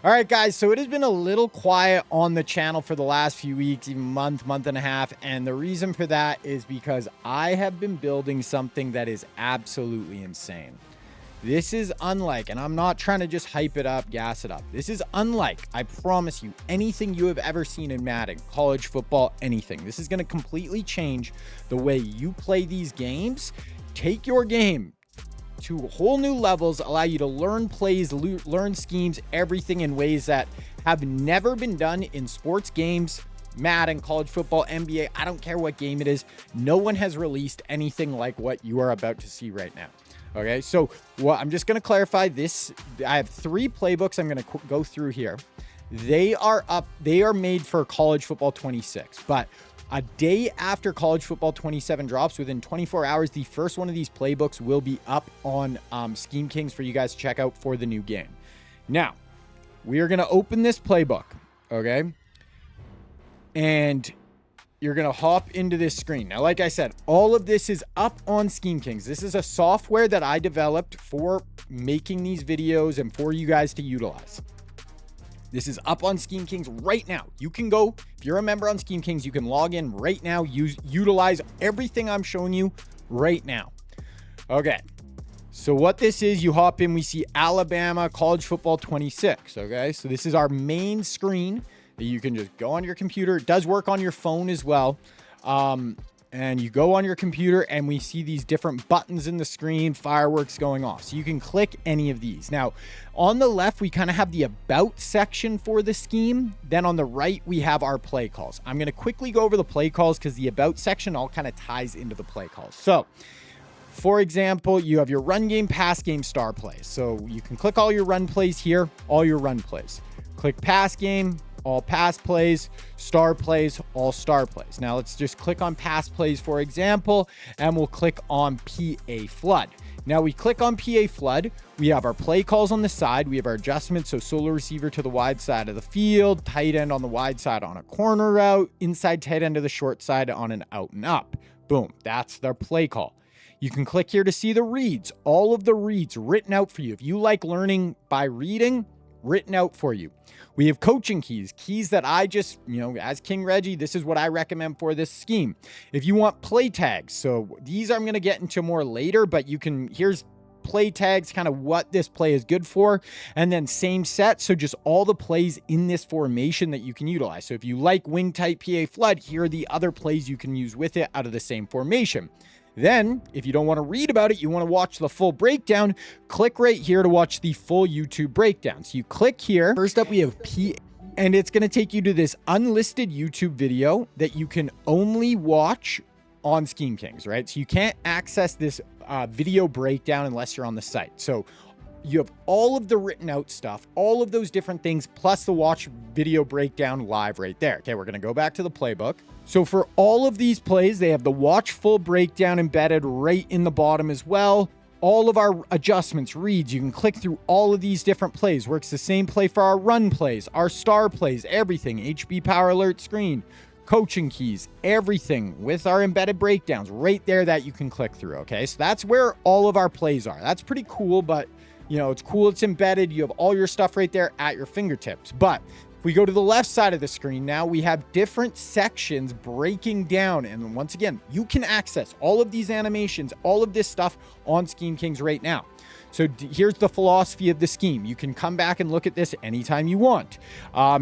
All right, guys, so it has been a little quiet on the channel for the last few weeks, even month and a half. And the reason for that is because I have been building something that is absolutely insane. This is unlike, and I'm not trying to just hype it up, gas it up. This is unlike, I promise you, anything you have ever seen in Madden, college football, anything. This is going to completely change the way you play these games. Take your game to whole new levels, allow you to learn plays, learn schemes, everything in ways that have never been done in sports games, Madden, college football, NBA. I don't care what game it is. No one has released anything like what you are about to see right now. Okay, so I'm just going to clarify this. I have 3 playbooks I'm going to go through here. They are made for college football 26, but a day after college football 27 drops, within 24 hours, the first one of these playbooks will be up on Scheme Kings for you guys to check out for the new game. Now, we are going to open this playbook, okay? And you're going to hop into this screen. Now, like I said, all of this is up on Scheme Kings. This is a software that I developed for making these videos and for you guys to utilize. This is up on Scheme Kings right now. You can go, if you're a member on Scheme Kings, you can log in right now, utilize everything I'm showing you right now. Okay, so what this is, you hop in, we see Alabama college football 26, okay? So this is our main screen that you can just go on your computer. It does work on your phone as well. And you go on your computer and we see these different buttons in the screen, fireworks going off. So you can click any of these. Now, on the left, we kind of have the about section for the scheme. Then on the right, we have our play calls. I'm going to quickly go over the play calls because the about section all kind of ties into the play calls. So, for example, you have your run game, pass game, star plays. So you can click all your run plays here, all your run plays. Click pass game, all pass plays, star plays, all star plays. Now let's just click on pass plays, for example, and we'll click on PA flood. Now we click on PA flood. We have our play calls on the side. We have our adjustments. So solo receiver to the wide side of the field, tight end on the wide side on a corner route, inside tight end to the short side on an out and up. Boom. That's their play call. You can click here to see the reads, all of the reads written out for you. If you like learning by reading, written out for you. We have coaching keys that I just, as King Reggie, this is what I recommend for this scheme. If you want play tags, so these I'm going to get into more later, but here's play tags, kind of what this play is good for, and then same set. So just all the plays in this formation that you can utilize. So if you like wing type PA flood, here are the other plays you can use with it out of the same formation. Then, if you don't want to read about it, you want to watch the full breakdown, click right here to watch the full YouTube breakdown. So you click here. First up, we have and it's going to take you to this unlisted YouTube video that you can only watch on Scheme Kings, right? So you can't access this video breakdown unless you're on the site. So you have all of the written out stuff, all of those different things, plus the watch video breakdown live right there. Okay, we're going to go back to the playbook. So for all of these plays, they have the watch full breakdown embedded right in the bottom as well. All of our adjustments, reads, you can click through all of these different plays. Works the same play for our run plays, our star plays, everything. HB power alert screen, coaching keys, everything with our embedded breakdowns right there that you can click through. Okay, so that's where all of our plays are. That's pretty cool, but it's cool. It's embedded. You have all your stuff right there at your fingertips. But if we go to the left side of the screen now, we have different sections breaking down. And once again, you can access all of these animations, all of this stuff on Scheme Kings right now. So here's the philosophy of the scheme. You can come back and look at this anytime you want.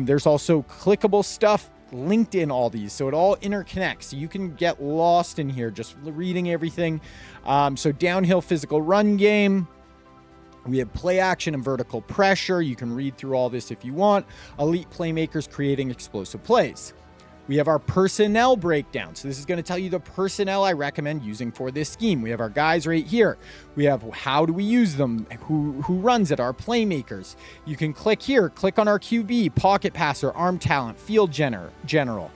There's also clickable stuff linked in all these, so it all interconnects. So you can get lost in here just reading everything. So downhill physical run game. We have play action and vertical pressure. You can read through all this if you want. Elite playmakers creating explosive plays. We have our personnel breakdown. So this is going to tell you the personnel I recommend using for this scheme. We have our guys right here. We have how do we use them, who runs it, our playmakers. You can click here, click on our QB, pocket passer, arm talent, field general.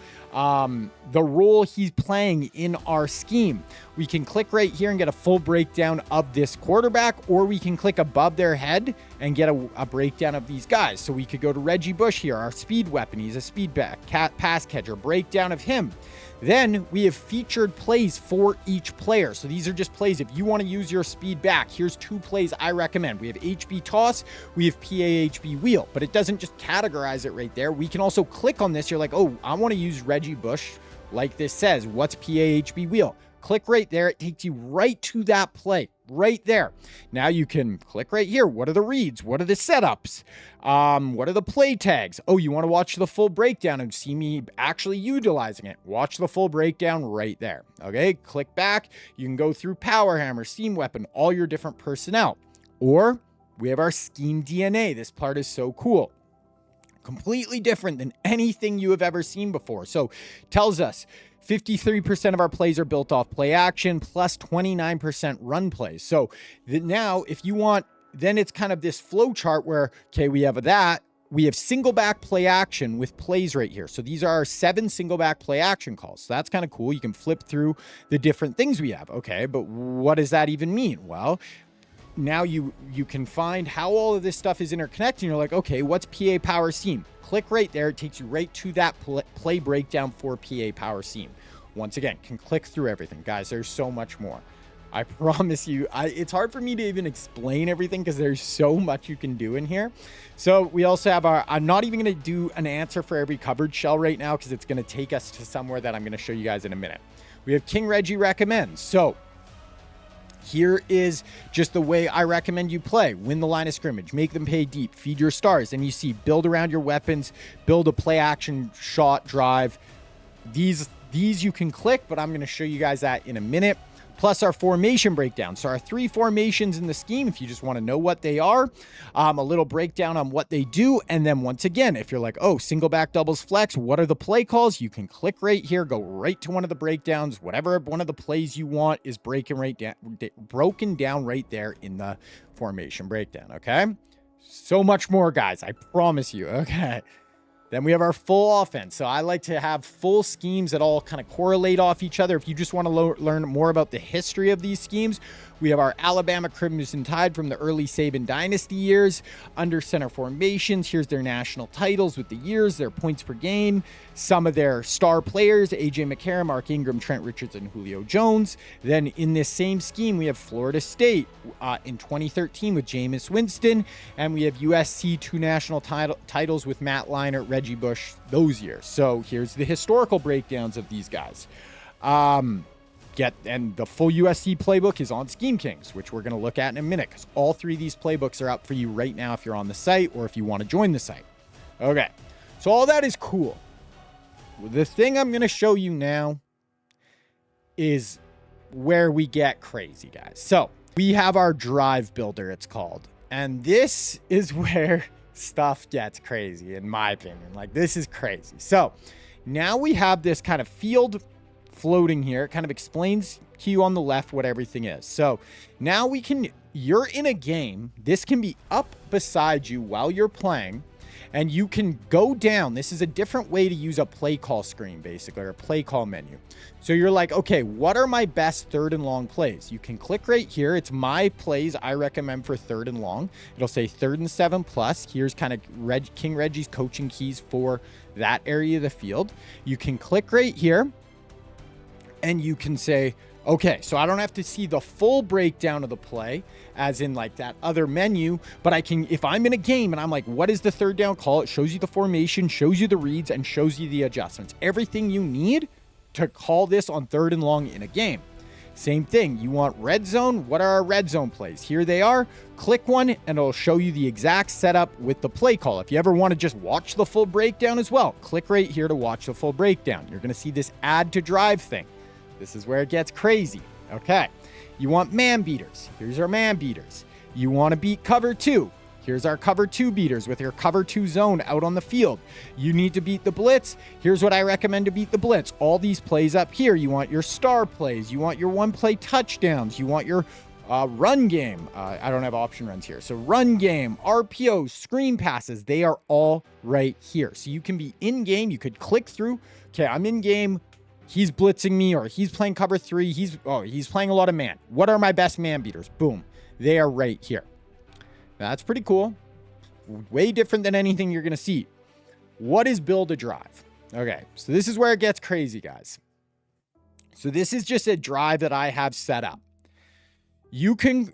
The role he's playing in our scheme. We can click right here and get a full breakdown of this quarterback, or we can click above their head and get a breakdown of these guys. So we could go to Reggie Bush here, our speed weapon. He's a speed back, pass catcher, breakdown of him. Then we have featured plays for each player. So these are just plays. If you want to use your speed back, here's 2 plays I recommend. We have HB toss, we have PAHB wheel, but it doesn't just categorize it right there. We can also click on this. You're like, oh, I want to use Reggie Bush like this says. What's PAHB wheel? Click right there. It takes you right to that play right there. Now you can click right here. What are the reads? What are the setups? What are the play tags? Oh, you want to watch the full breakdown and see me actually utilizing it. Watch the full breakdown right there. Okay, click back. You can go through power hammer, steam weapon, all your different personnel. Or we have our scheme DNA. This part is so cool. Completely different than anything you have ever seen before. So tells us 53% of our plays are built off play action plus 29% run plays. So now if you want, then it's kind of this flow chart where, okay, we have that. We have single back play action with plays right here. So these are our 7 single back play action calls. So that's kind of cool. You can flip through the different things we have. Okay, but what does that even mean? Well, now you can find how all of this stuff is interconnected. You're like, okay, what's PA power seam? Click right there. It takes you right to that play breakdown for PA power seam. Once again, can click through everything. Guys, there's so much more. I promise you, it's hard for me to even explain everything because there's so much you can do in here. So we also have I'm not even going to do an answer for every covered shell right now because it's going to take us to somewhere that I'm going to show you guys in a minute. We have King Reggie recommends. So here is just the way I recommend you play. Win the line of scrimmage, make them pay deep, feed your stars. And you see build around your weapons, build a play action shot drive. These you can click, but I'm going to show you guys that in a minute. Plus our formation breakdown. So our 3 formations in the scheme, if you just want to know what they are, a little breakdown on what they do. And then once again, if you're like, oh, single back doubles flex, what are the play calls? You can click right here, go right to one of the breakdowns. Whatever one of the plays you want is broken down right there in the formation breakdown. Okay. So much more, guys. I promise you. Okay. Then we have our full offense. So I like to have full schemes that all kind of correlate off each other. If you just want to learn more about the history of these schemes, we have our Alabama Crimson Tide from the early Saban Dynasty years, under center formations. Here's their national titles with the years, their points per game, some of their star players, A.J. McCarron, Mark Ingram, Trent Richardson, Julio Jones. Then in this same scheme, we have Florida State in 2013 with Jameis Winston, and we have USC 2 national titles with Matt Leinart, Reggie Bush those years. So here's the historical breakdowns of these guys. And the full USC playbook is on Scheme Kings, which we're going to look at in a minute because all 3 of these playbooks are up for you right now if you're on the site or if you want to join the site. Okay, so all that is cool. The thing I'm going to show you now is where we get crazy, guys. So we have our drive builder, it's called. And this is where stuff gets crazy, in my opinion. Like, this is crazy. So now we have this kind of field floating here. It kind of explains to you on the left what everything is. So now you're in a game. This can be up beside you while you're playing, and you can go down. This is a different way to use a play call screen, basically, or a play call menu. So you're like, okay, what are my best 3rd and long plays? You can click right here. It's my plays I recommend for 3rd and long. It'll say 3rd and 7 plus. Here's kind of King Reggie's coaching keys for that area of the field. You can click right here, and you can say, okay, so I don't have to see the full breakdown of the play as in like that other menu, but I can, if I'm in a game and I'm like, what is the 3rd down call? It shows you the formation, shows you the reads, and shows you the adjustments. Everything you need to call this on 3rd and long in a game. Same thing. You want red zone? What are our red zone plays? Here they are. Click one and it'll show you the exact setup with the play call. If you ever want to just watch the full breakdown as well, click right here to watch the full breakdown. You're going to see this add to drive thing. This is where it gets crazy. Okay. You want man beaters. Here's our man beaters. You want to beat cover 2. Here's our cover 2 beaters with your cover 2 zone out on the field. You need to beat the blitz. Here's what I recommend to beat the blitz. All these plays up here. You want your star plays. You want your 1-play touchdowns. You want your run game. I don't have option runs here. So run game, RPOs, screen passes, they are all right here. So you can be in game. You could click through. Okay, I'm in game. He's blitzing me, or he's playing cover 3. He's playing a lot of man. What are my best man beaters? Boom. They are right here. That's pretty cool. Way different than anything you're going to see. What is build a drive? Okay, so this is where it gets crazy, guys. So this is just a drive that I have set up. You can,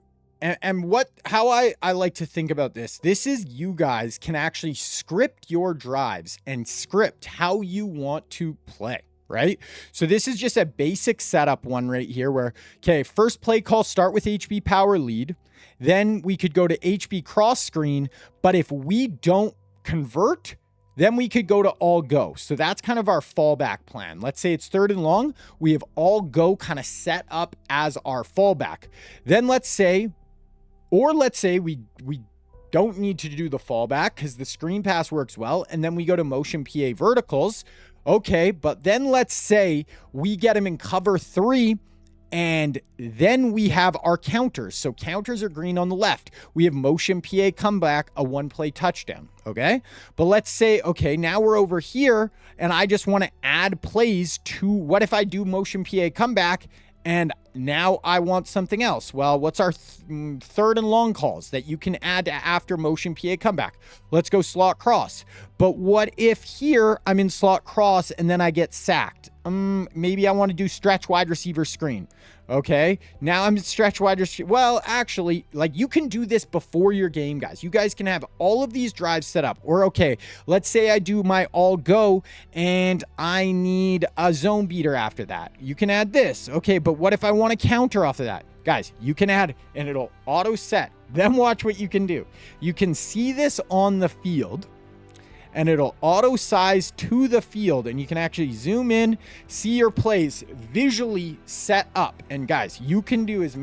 how I like to think about this is you guys can actually script your drives and script how you want to play, right? So this is just a basic setup one right here where, okay, first play call, start with HB power lead. Then we could go to HB cross screen, but if we don't convert, then we could go to all go. So that's kind of our fallback plan. Let's say it's 3rd and long. We have all go kind of set up as our fallback. Then let's say we don't need to do the fallback because the screen pass works well. And then we go to motion PA verticals. Okay, but then let's say we get him in cover 3. And then we have our counters. So counters are green on the left. We have motion PA comeback, a 1-play touchdown. Okay. But let's say, okay, now we're over here and I just want to add plays to what if I do motion PA comeback and now I want something else. Well, what's our 3rd and long calls that you can add to after motion PA comeback? Let's go slot cross. But what if here I'm in slot cross and then I get sacked? Maybe I want to do stretch wide receiver screen. Okay, now I'm stretch wide receiver. Well, actually, like you can do this before your game, guys. You guys can have all of these drives set up. Or okay, let's say I do my all go and I need a zone beater after that. You can add this. Okay, but what if I want to counter off of that? Guys, you can add and it'll auto set. Then watch what you can do. You can see this on the field and it'll auto size to the field and you can actually zoom in, see your plays visually set up. And guys, you can do as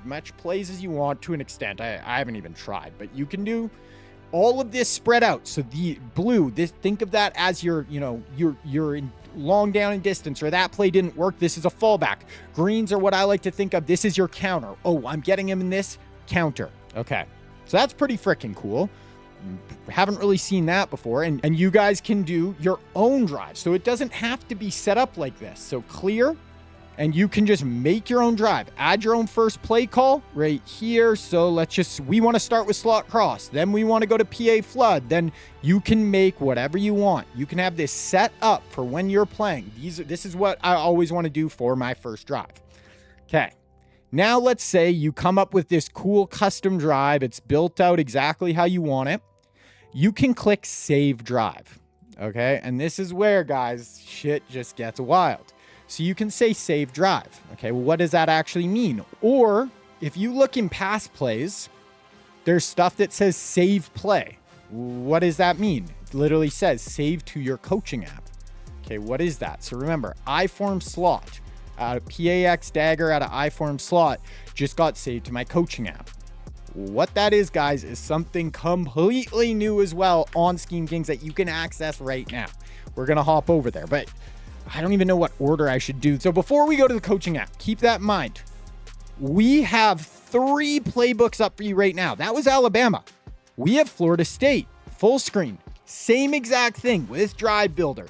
much plays as you want to an extent. I haven't even tried, but you can do all of this spread out. So the blue, think of that as you're in long down and distance, or that play didn't work. This is a fallback. Greens are what I like to think of. This is your counter. Oh, I'm getting him in this counter. Okay. So that's pretty freaking cool. Haven't really seen that before. And you guys can do your own drive. So it doesn't have to be set up like this. So clear, and you can just make your own drive. Add your own first play call right here. So we want to start with slot cross. Then we want to go to PA flood. Then you can make whatever you want. You can have this set up for when you're playing. This is what I always want to do for my first drive. Okay. Now let's say you come up with this cool custom drive. It's built out exactly how you want it. You can click save drive. Okay. And this is where, guys, shit just gets wild. So you can say save drive. Okay. Well, what does that actually mean? Or if you look in past plays, there's stuff that says save play. What does that mean? It literally says save to your coaching app. Okay. What is that? So remember, iForm slot out of PAX dagger out of iForm slot just got saved to my coaching app. What that is, guys, is something completely new as well on Scheme Kings that you can access right now. We're going to hop over there, but I don't even know what order I should do. So before we go to the coaching app, keep that in mind. We have 3 playbooks up for you right now. That was Alabama. We have Florida State, full screen, same exact thing with drive builder,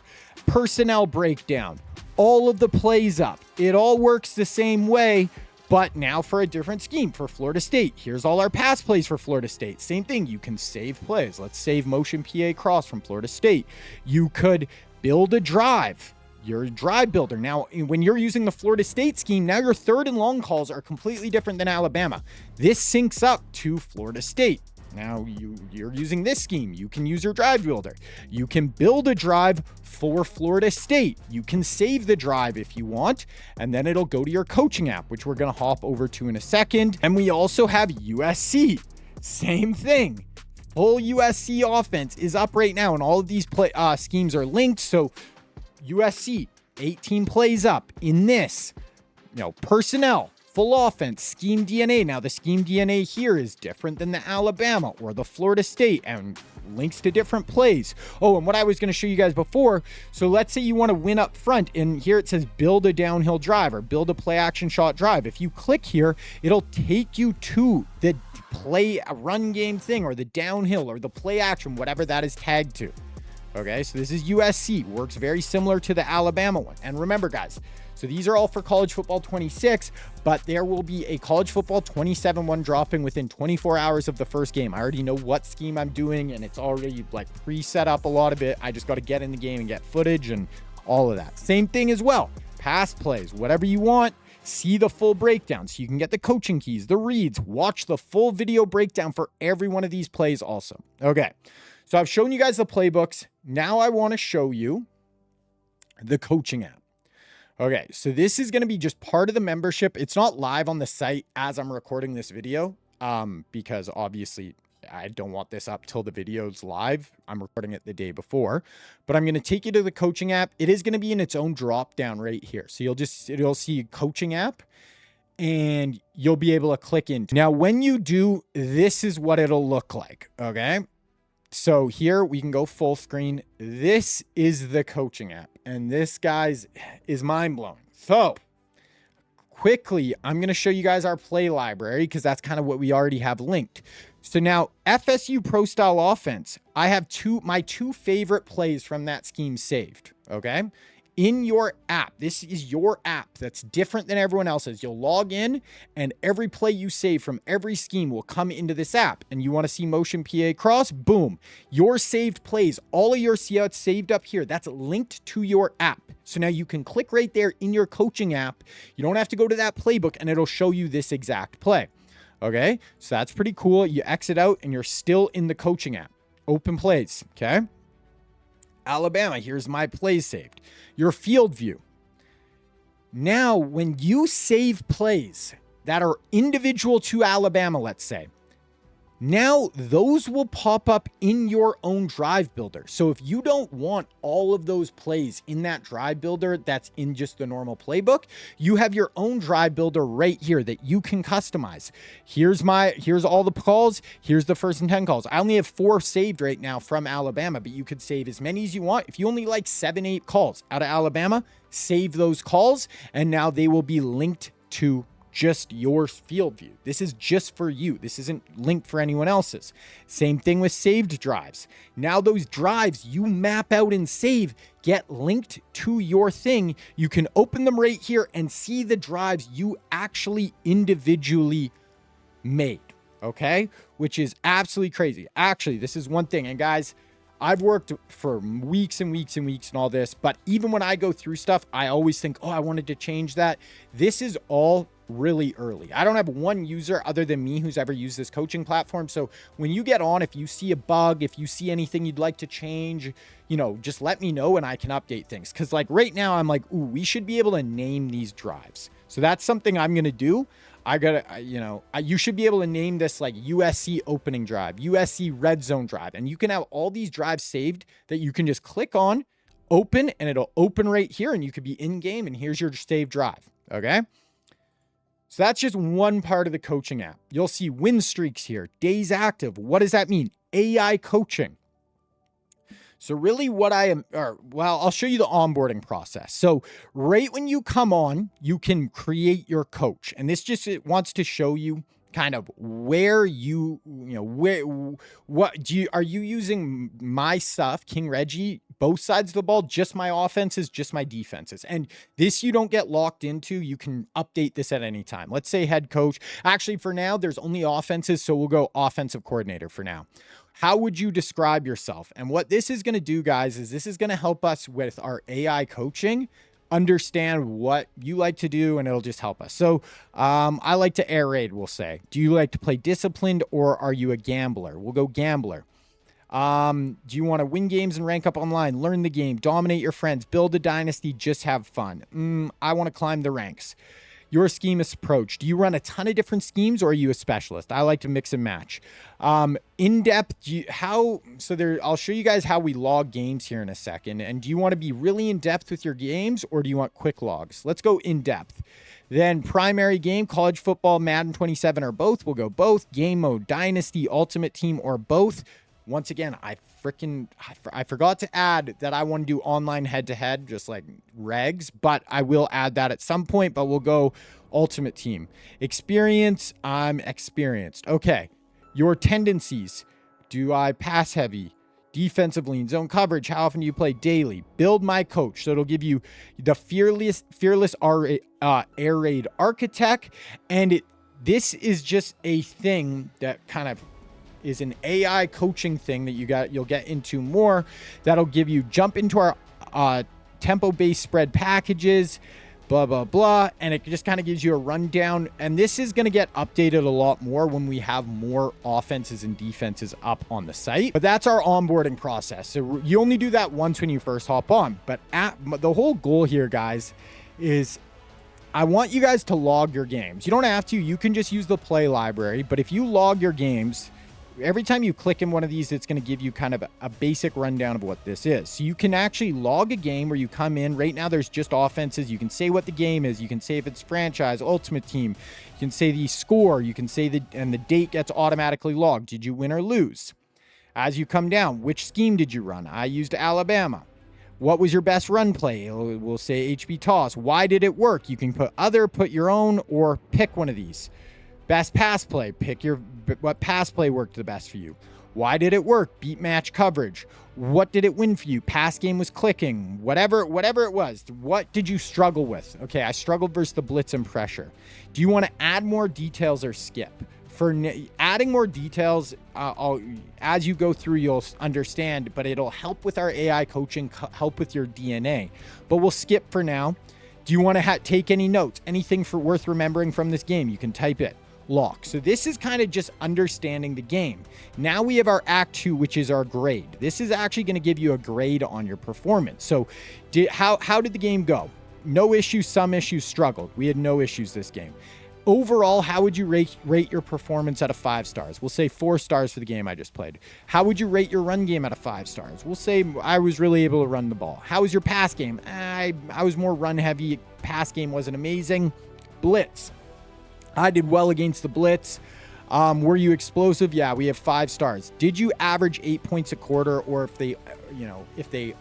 personnel breakdown, all of the plays up. It all works the same way, but now for a different scheme for Florida State. Here's all our pass plays for Florida State. Same thing. You can save plays. Let's save motion PA cross from Florida State. You could build a drive. You're a drive builder. Now, when you're using the Florida State scheme, now your 3rd and long calls are completely different than Alabama. This syncs up to Florida State. Now you're using this scheme. You can use your drive builder. You can build a drive for Florida State. You can save the drive if you want, and then it'll go to your coaching app, which we're going to hop over to in a second. And we also have USC. Same thing. Full USC offense is up right now, and all of these schemes are linked. So USC, 18 plays up in this, personnel, full offense, scheme DNA. Now the scheme DNA here is different than the Alabama or the Florida State and links to different plays. Oh, and what I was going to show you guys before. So let's say you want to win up front, and here it says build a downhill drive or build a play action shot drive. If you click here, it'll take you to the play run game thing or the downhill or the play action, whatever that is tagged to. Okay, so this is USC, works very similar to the Alabama one. And remember, guys, so these are all for college football 26, but there will be a college football 27 one dropping within 24 hours of the first game. I already know what scheme I'm doing, and it's already like pre-set up a lot of it. I just got to get in the game and get footage and all of that. Same thing as well. Pass plays, whatever you want. See the full breakdown so you can get the coaching keys, the reads, watch the full video breakdown for every one of these plays also. Okay, so I've shown you guys the playbooks. Now I want to show you the coaching app. Okay, so this is going to be just part of the membership. It's not live on the site as I'm recording this video because obviously I don't want this up till the video's live. I'm recording it the day before, but I'm going to take you to the coaching app. It is going to be in its own drop down right here. So you'll see coaching app and you'll be able to click in. Now, when you do, this is what it'll look like. Okay. So here we can go full screen. This is the coaching app, and this, guys, is mind blowing. So quickly, I'm going to show you guys our play library because that's kind of what we already have linked. So now FSU Pro Style Offense, I have my two favorite plays from that scheme saved. Okay. In your app, this is your app that's different than everyone else's. You'll log in and every play you save from every scheme will come into this app. And you want to see motion PA cross, boom, your saved plays, all of your it's saved up here. That's linked to your app. So now you can click right there in your coaching app. You don't have to go to that playbook and it'll show you this exact play. Okay, so that's pretty cool. You exit out and you're still in the coaching app. Open plays, okay? Alabama, here's my plays saved. Your field view. Now, when you save plays that are individual to Alabama, let's say, now those will pop up in your own drive builder. So if you don't want all of those plays in that drive builder that's in just the normal playbook, you have your own drive builder right here that you can customize. Here's all the calls. Here's the 1st and 10 calls. I only have 4 saved right now from Alabama, but you could save as many as you want. If you only like 7, 8 calls out of Alabama, save those calls, and now they will be linked to just your field view. This is just for you. This isn't linked for anyone else's. Same thing with saved drives. Now those drives you map out and save get linked to your thing. You can open them right here and see the drives you actually individually made. Okay? Which is absolutely crazy. Actually, this is one thing. And guys, I've worked for weeks and weeks and weeks and all this, but even when I go through stuff, I always think, oh, I wanted to change that. This is all really early. I don't have one user other than me who's ever used this coaching platform. So when you get on, if you see a bug, if you see anything you'd like to change, just let me know and I can update things. Cause like right now I'm like, ooh, we should be able to name these drives. So that's something I'm going to do. You should be able to name this like USC opening drive, USC red zone drive, and you can have all these drives saved that you can just click on, open, and it'll open right here and you could be in game and here's your saved drive. Okay. So that's just one part of the coaching app. You'll see win streaks here, days active. What does that mean? AI coaching. So really I'll show you the onboarding process. So right when you come on, you can create your coach. And this it wants to show you kind of where are you using my stuff, King Reggie, both sides of the ball, just my offenses, just my defenses. And this you don't get locked into. You can update this at any time. Let's say head coach. Actually, for now, there's only offenses, so we'll go offensive coordinator for now. How would you describe yourself? And what this is going to do, guys, is this is going to help us with our AI coaching understand what you like to do, and it'll just help us. So I like to air raid, we'll say. Do you like to play disciplined, or are you a gambler? We'll go gambler. Do you want to win games and rank up online, learn the game, dominate your friends, build a dynasty, just have fun? I want to climb the ranks. Your schemist approach. Do you run a ton of different schemes, or are you a specialist? I like to mix and match. In-depth, I'll show you guys how we log games here in a second. And do you want to be really in-depth with your games, or do you want quick logs? Let's go in-depth. Then primary game, college football, Madden 27, or both. We'll go both. Game mode, dynasty, ultimate team, or both. Once again, I forgot to add that I want to do online head-to-head, just like regs, but I will add that at some point, but we'll go ultimate team. Experience, I'm experienced. Okay, your tendencies. Do I pass heavy? defensive lean, zone coverage, how often do you play daily, build my coach. So it'll give you the fearless air raid architect. And this is just a thing that kind of is an AI coaching thing that you'll get into more. That'll give you jump into our tempo-based spread packages, blah, blah, blah. And it just kind of gives you a rundown. And this is going to get updated a lot more when we have more offenses and defenses up on the site. But that's our onboarding process. So you only do that once when you first hop on. But the whole goal here, guys, is I want you guys to log your games. You don't have to. You can just use the play library. But if you log your games, every time you click in one of these, it's going to give you kind of a basic rundown of what this is. So you can actually log a game where you come in. Right now, there's just offenses. You can say what the game is. You can say if it's franchise, ultimate team. You can say the score. You can say and the date gets automatically logged. Did you win or lose? As you come down, which scheme did you run? I used Alabama. What was your best run play? We'll say HB toss. Why did it work? You can put your own, or pick one of these. Best pass play, pick what pass play worked the best for you. Why did it work? Beat match coverage. What did it win for you? Pass game was clicking, whatever it was. What did you struggle with? Okay, I struggled versus the blitz and pressure. Do you want to add more details or skip? For adding more details, as you go through, you'll understand, but it'll help with our AI coaching, help with your DNA. But we'll skip for now. Do you want to take any notes? Anything worth remembering from this game? You can type it. Lock. So this is kind of just understanding the game. Now we have our Act 2, which is our grade. This is actually going to give you a grade on your performance. So how did the game go? No issues, some issues, struggled. We had no issues this game. Overall, how would you rate your performance out of 5 stars? We'll say 4 stars for the game I just played. How would you rate your run game out of 5 stars? We'll say I was really able to run the ball. How was your pass game? I was more run heavy. Pass game wasn't amazing. Blitz. I did well against the blitz. Were you explosive? Yeah, we have 5 stars. Did you average 8 points a quarter? Or if they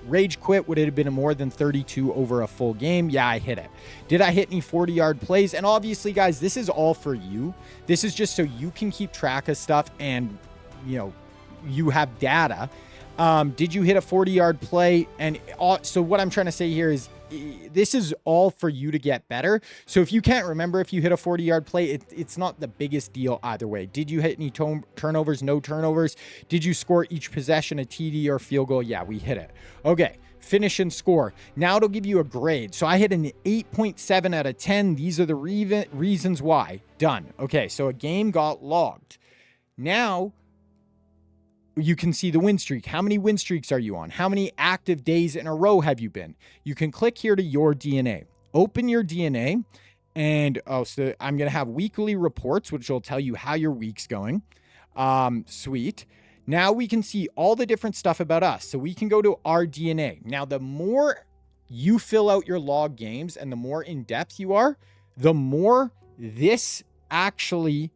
rage quit, would it have been more than 32 over a full game? Yeah, I hit it. Did I hit any 40-yard plays? And obviously, guys, this is all for you. This is just so you can keep track of stuff and, you have data. Did you hit a 40-yard play? And so what I'm trying to say here is this is all for you to get better. So if you can't remember if you hit a 40-yard play, it's not the biggest deal either way. Did you hit any turnovers? No turnovers. Did you score each possession a TD or field goal? Yeah, we hit it. Okay, finish and score. Now it'll give you a grade. So I hit an 8.7 out of 10. These are the reasons why. Done. Okay, so a game got logged. Now you can see the win streak. How many win streaks are you on? How many active days in a row have you been? You can click here to your DNA. Open your DNA, and so I'm going to have weekly reports, which will tell you how your week's going. Sweet. Now we can see all the different stuff about us. So we can go to our DNA. Now, the more you fill out your log games and the more in depth you are, the more this actually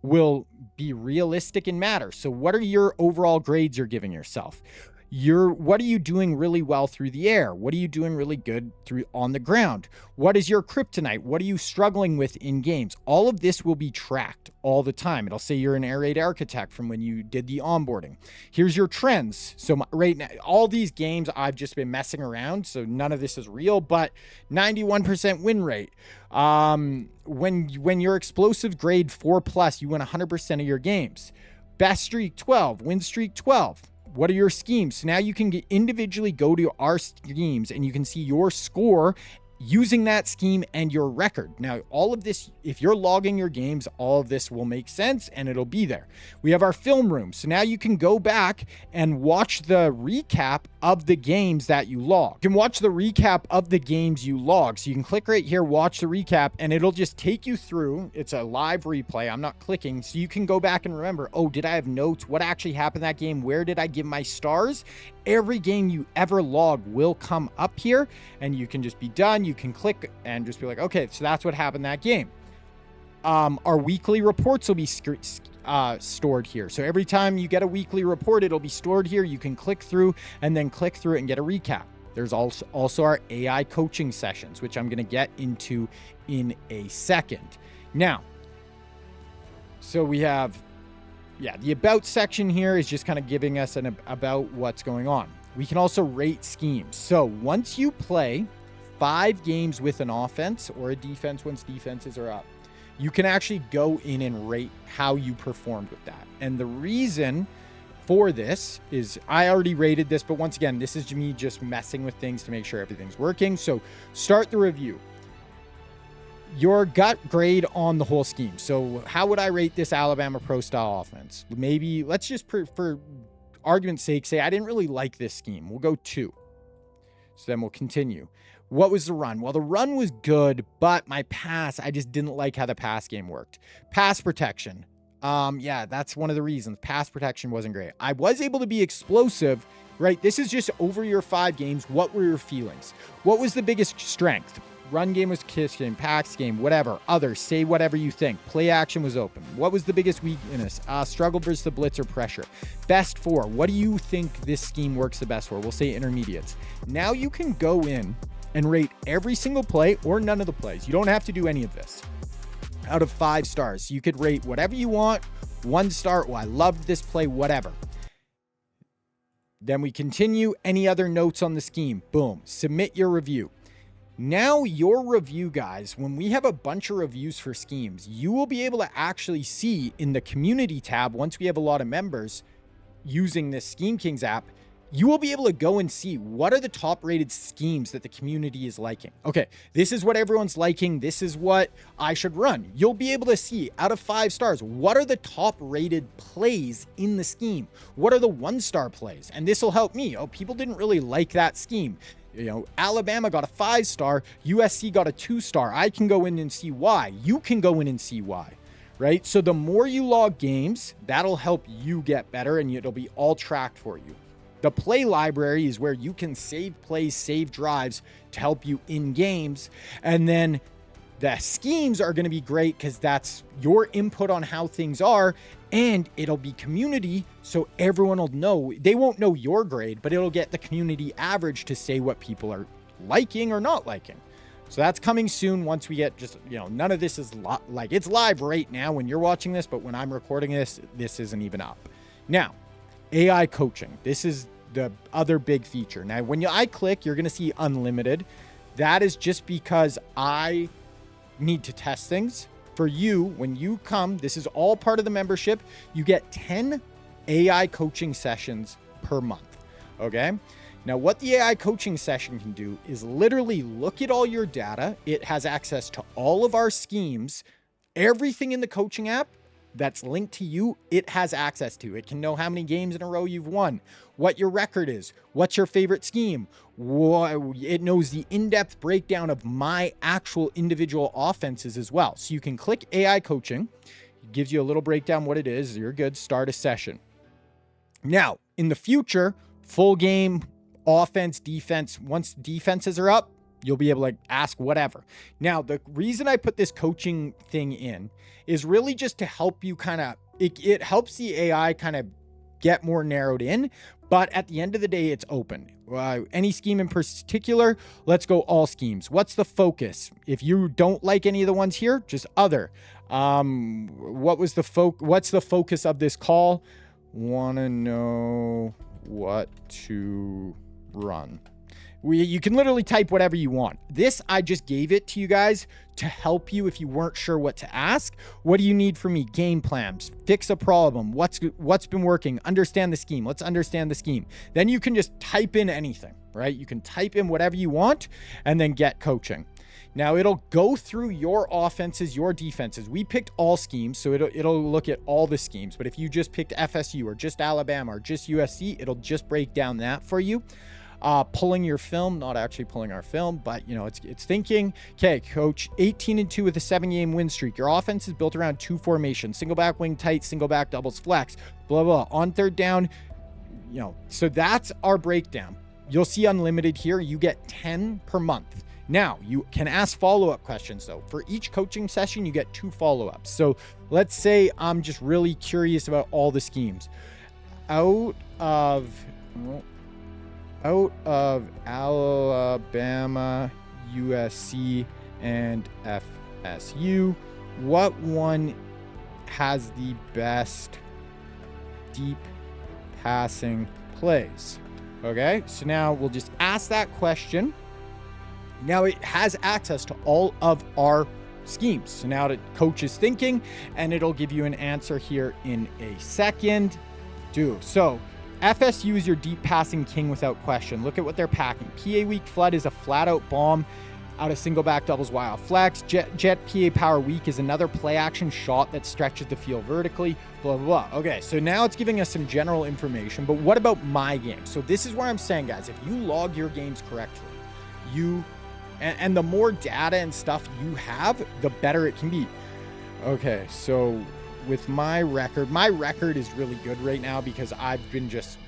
will be realistic and matter. So what are your overall grades you're giving yourself? What are you doing really well through the air? What are you doing really good on the ground? What is your kryptonite? What are you struggling with in games? All of this will be tracked all the time. It'll say you're an air raid architect from when you did the onboarding. Here's your trends. So right now, all these games I've just been messing around, so none of this is real, but 91% win rate. When you're explosive grade 4+, you win 100% of your games. Best streak 12, win streak 12. What are your schemes? So now you can individually go to our schemes and you can see your score using that scheme and your record. Now, all of this, if you're logging your games, all of this will make sense and it'll be there. We have our film room. So now you can go back and watch the recap of the games that you log. You can watch the recap of the games you log. So you can click right here, watch the recap, and it'll just take you through. It's a live replay. I'm not clicking. So you can go back and remember, oh, did I have notes? What actually happened that game? Where did I give my stars? Every game you ever log will come up here and you can just be done. You can click and just be like, okay, so that's what happened that game. Our weekly reports will be stored here. So every time you get a weekly report, it'll be stored here. You can click through and then click through it and get a recap. There's also our AI coaching sessions, which I'm going to get into in a second. Now, so we have yeah, the about section here is just kind of giving us an about what's going on. We can also rate schemes. So once you play 5 games with an offense or a defense, once defenses are up, you can actually go in and rate how you performed with that. And the reason for this is I already rated this, but once again, this is me just messing with things to make sure everything's working. So start the review. Your gut grade on the whole scheme. So how would I rate this Alabama pro style offense? Maybe let's just, for argument's sake, say I didn't really like this scheme. We'll go 2. So then we'll continue. What was the run? Well, the run was good, but my pass, I just didn't like how the pass game worked. Pass protection. Yeah, that's one of the reasons. Pass protection wasn't great. I was able to be explosive, right? This is just over your 5 games. What were your feelings? What was the biggest strength? Run game was kiss game, pass game, whatever. Others, say whatever you think. Play action was open. What was the biggest weakness? Struggle versus the blitz or pressure. Best 4. What do you think this scheme works the best for? We'll say intermediates. Now you can go in and rate every single play or none of the plays. You don't have to do any of this. Out of 5 stars. You could rate whatever you want. 1 star. Oh, I loved this play, whatever. Then we continue. Any other notes on the scheme? Boom. Submit your review. Now your review, guys, when we have a bunch of reviews for schemes, you will be able to actually see in the community tab, once we have a lot of members using this Scheme Kings app, you will be able to go and see what are the top rated schemes that the community is liking. Okay, this is what everyone's liking. This is what I should run. You'll be able to see out of 5 stars, what are the top rated plays in the scheme? What are the 1-star plays? And this will help me. Oh, people didn't really like that scheme. You know, Alabama got a 5-star, USC got a 2-star. I can go in and see why. You can go in and see why, right? So the more you log games, that'll help you get better and it'll be all tracked for you. The play library is where you can save plays, save drives to help you in games. And then the schemes are going to be great because that's your input on how things are, and it'll be community. So everyone will know. They won't know your grade, but it'll get the community average to say what people are liking or not liking. So that's coming soon once we get just, you know, none of this is like it's live right now when you're watching this, but when I'm recording this, this isn't even up. Now, AI coaching. This is the other big feature. Now, when I click, you're going to see unlimited. That is just because I need to test things. For you, when you come, this is all part of the membership. You get 10 AI coaching sessions per month. Okay. Now, what the AI coaching session can do is literally look at all your data. It has access to all of our schemes, everything in the coaching app that's linked to you, it has access to. It can know how many games in a row you've won, what your record is, what's your favorite scheme. It knows the in-depth breakdown of my actual individual offenses as well. So you can click AI coaching. It gives you a little breakdown what it is. You're good. Start a session. Now, in the future, full game, offense, defense, once defenses are up, you'll be able to ask whatever. Now, the reason I put this coaching thing in is really just to help you kind of, it helps the AI kind of get more narrowed in, but at the end of the day, it's open. Any scheme in particular, let's go all schemes. What's the focus? If you don't like any of the ones here, just other. What's the focus of this call? Want to know what to run. You can literally type whatever you want. This, I just gave it to you guys to help you if you weren't sure what to ask. What do you need from me? Game plans, fix a problem. What's been working? Understand the scheme. Let's understand the scheme. Then you can just type in anything, right? You can type in whatever you want and then get coaching. Now it'll go through your offenses, your defenses. We picked all schemes, so it'll look at all the schemes. But if you just picked FSU or just Alabama or just USC, it'll just break down that for you. Pulling your film, not actually pulling our film, but it's thinking, okay, coach, 18-2 with a 7-game win streak. Your offense is built around 2 formations, single back wing tight, single back doubles flex, blah, blah. On third down, so that's our breakdown. You'll see unlimited here. You get 10 per month. Now you can ask follow-up questions though. For each coaching session, you get 2 follow-ups. So let's say I'm just really curious about all the schemes. Out of Alabama, USC, and FSU, what one has the best deep passing plays. Okay, so now we'll just ask that question. Now it has access to all of our schemes. So now the coach is thinking, and it'll give you an answer here in a second. So FSU is your deep passing king without question. Look at what they're packing. PA weak flood is a flat out bomb out of single back doubles wild flex. Jet PA power weak is another play action shot that stretches the field vertically, blah, blah, blah. Okay, so now it's giving us some general information, but what about my game? So this is where I'm saying, guys, if you log your games correctly, and the more data and stuff you have, the better it can be. Okay, so with my record is really good right now because I've been just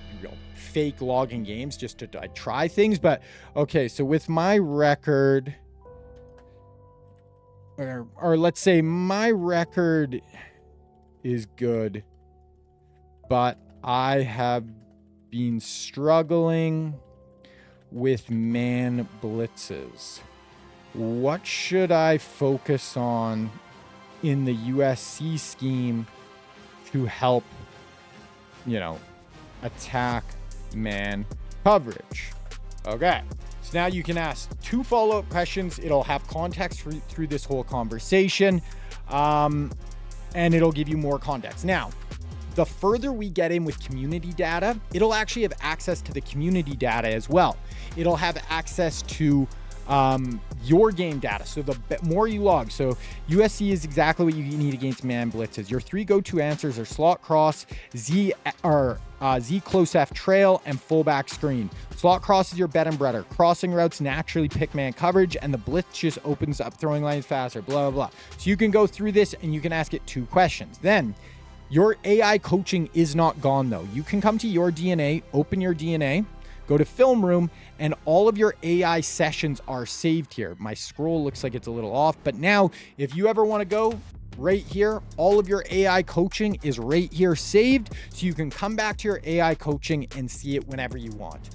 fake logging games just to try things. But okay, so with my record, or let's say my record is good, but I have been struggling with man blitzes. What should I focus on in the USC scheme to help, attack man coverage? Okay, so now you can ask 2 follow-up questions. It'll have context through this whole conversation, and it'll give you more context. Now, the further we get in with community data, it'll actually have access to the community data as well. It'll have access to your game data. So the more you log, so USC is exactly what you need against man blitzes. Your 3 go-to answers are slot cross, Z close F trail, and fullback screen. Slot cross is your bread and butter. Crossing routes naturally pick man coverage, and the blitz just opens up throwing lanes faster, blah, blah, blah. So you can go through this and you can ask it 2 questions. Then your AI coaching is not gone though. You can come to your DNA, open your DNA, go to film room, and all of your AI sessions are saved here. My scroll looks like it's a little off, but now if you ever want to go right here, all of your AI coaching is right here saved. So you can come back to your AI coaching and see it whenever you want.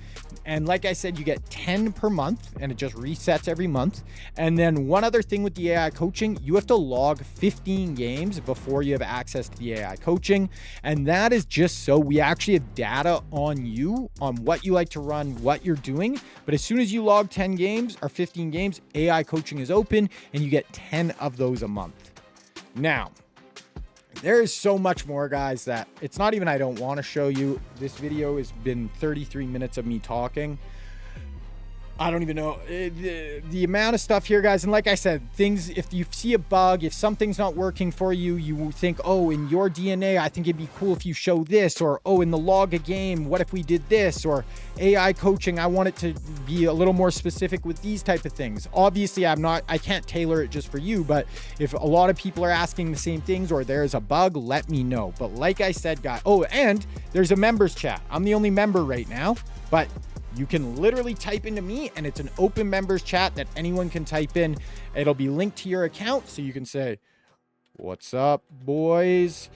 And like I said, you get 10 per month and it just resets every month. And then one other thing with the AI coaching, you have to log 15 games before you have access to the AI coaching. And that is just so we actually have data on you, on what you like to run, what you're doing. But as soon as you log 10 games or 15 games, AI coaching is open and you get 10 of those a month. Now, there is so much more, guys, that it's not even I don't want to show you. This video has been 33 minutes of me talking. I don't even know the amount of stuff here, guys. And like I said, things, if you see a bug, if something's not working for you, you think, oh, in your DNA, I think it'd be cool if you show this, or, oh, in the log a game, what if we did this, or AI coaching, I want it to be a little more specific with these type of things. Obviously, I can't tailor it just for you, but if a lot of people are asking the same things or there's a bug, let me know. But like I said, guys, oh, and there's a members chat. I'm the only member right now, but you can literally type into me and it's an open members chat that anyone can type in. It'll be linked to your account. So you can say, what's up, boys?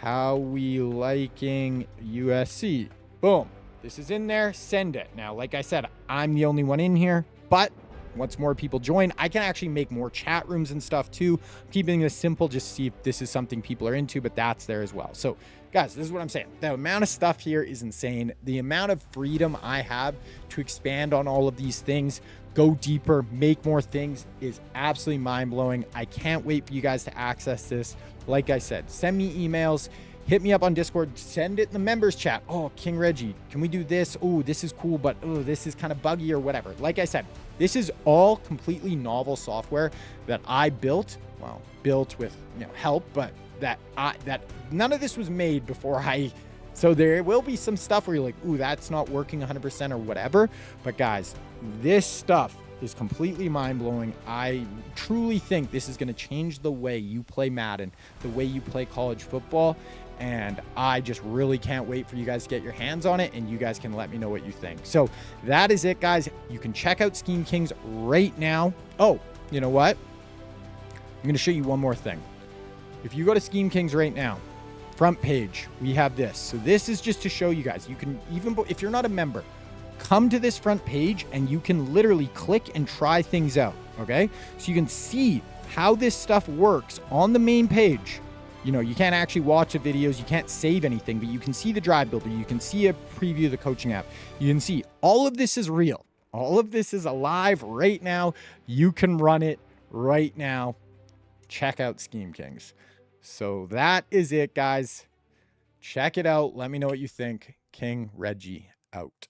How we liking USC? Boom. This is in there. Send it. Now, like I said, I'm the only one in here, but once more people join, I can actually make more chat rooms and stuff too. I'm keeping this simple, just see if this is something people are into, but that's there as well. So guys, this is what I'm saying. The amount of stuff here is insane. The amount of freedom I have to expand on all of these things, go deeper, make more things is absolutely mind-blowing. I can't wait for you guys to access this. Like I said, send me emails, hit me up on Discord, send it in the members chat. Oh, King Reggie, can we do this? Oh, this is cool, but oh, this is kind of buggy or whatever. Like I said, this is all completely novel software that I built. Well, built with help, but that none of this was made before so there will be some stuff where you're like, ooh, that's not working 100% or whatever. But guys, this stuff is completely mind-blowing. I truly think this is going to change the way you play Madden, the way you play college football. And I just really can't wait for you guys to get your hands on it, and you guys can let me know what you think. So that is it, guys. You can check out Scheme Kings right now. Oh, you know what? I'm going to show you one more thing. If you go to Scheme Kings right now, front page, we have this. So this is just to show you guys. You can, even if you're not a member, come to this front page and you can literally click and try things out, okay? So you can see how this stuff works on the main page. You know, you can't actually watch the videos. You can't save anything, but you can see the drive builder. You can see a preview of the coaching app. You can see all of this is real. All of this is alive right now. You can run it right now. Check out Scheme Kings. So that is it, guys. Check it out. Let me know what you think. King Reggie out.